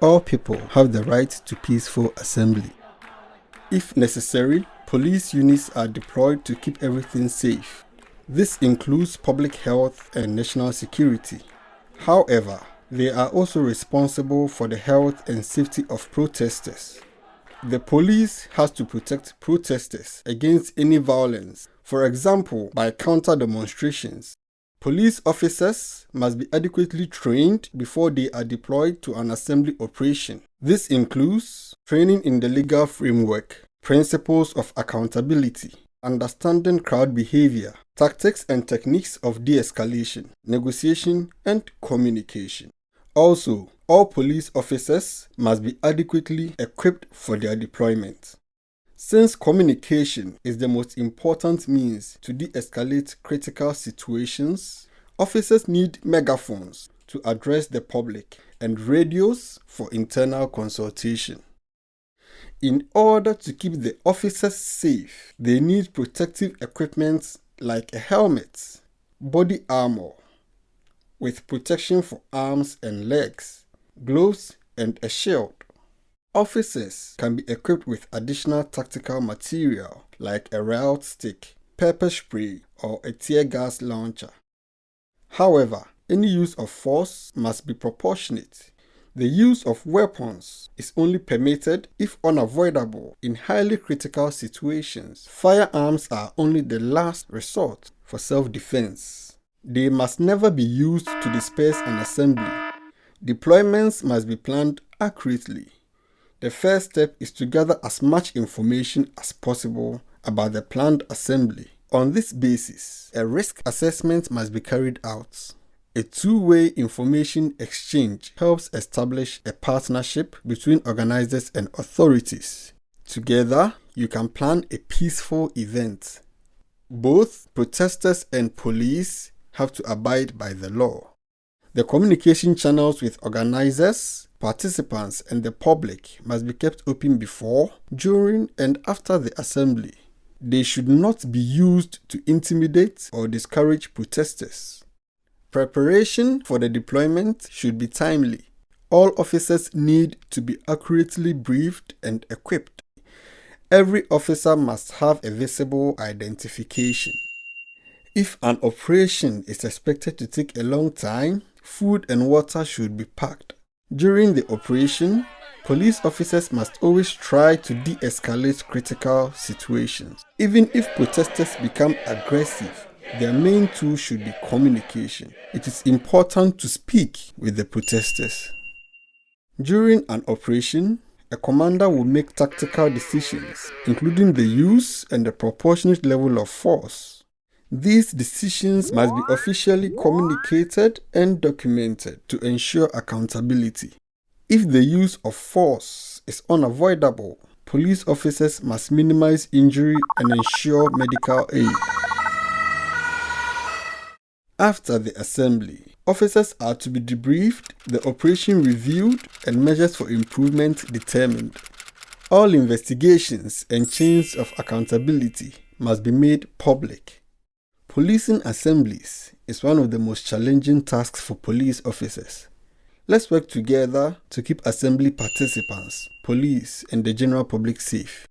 All people have the right to peaceful assembly. If necessary, police units are deployed to keep everything safe. This includes public health and national security. However, they are also responsible for the health and safety of protesters. The police has to protect protesters against any violence, for example, by counter-demonstrations. Police officers must be adequately trained before they are deployed to an assembly operation. This includes training in the legal framework, principles of accountability, understanding crowd behavior, tactics and techniques of de-escalation, negotiation, and communication. Also, all police officers must be adequately equipped for their deployment. Since communication is the most important means to de-escalate critical situations, officers need megaphones to address the public and radios for internal consultation. In order to keep the officers safe, they need protective equipment like a helmet, body armor, with protection for arms and legs, gloves, and a shield. Officers can be equipped with additional tactical material like a riot stick, pepper spray, or a tear gas launcher. However, any use of force must be proportionate. The use of weapons is only permitted if unavoidable in highly critical situations. Firearms are only the last resort for self-defense. They must never be used to disperse an assembly. Deployments must be planned accurately. The first step is to gather as much information as possible about the planned assembly. On this basis, a risk assessment must be carried out. A two-way information exchange helps establish a partnership between organizers and authorities. Together, you can plan a peaceful event. Both protesters and police have to abide by the law. The communication channels with organizers, participants, and the public must be kept open before, during, and after the assembly. They should not be used to intimidate or discourage protesters. Preparation for the deployment should be timely. All officers need to be accurately briefed and equipped. Every officer must have a visible identification. If an operation is expected to take a long time, food and water should be packed. During the operation, police officers must always try to de-escalate critical situations. Even if protesters become aggressive, their main tool should be communication. It is important to speak with the protesters. During an operation, a commander will make tactical decisions, including the use and the proportionate level of force. These decisions must be officially communicated and documented to ensure accountability. If the use of force is unavoidable, police officers must minimize injury and ensure medical aid. After the assembly, officers are to be debriefed, the operation reviewed, and measures for improvement determined. All investigations and chains of accountability must be made public. Policing assemblies is one of the most challenging tasks for police officers. Let's work together to keep assembly participants, police, and the general public safe.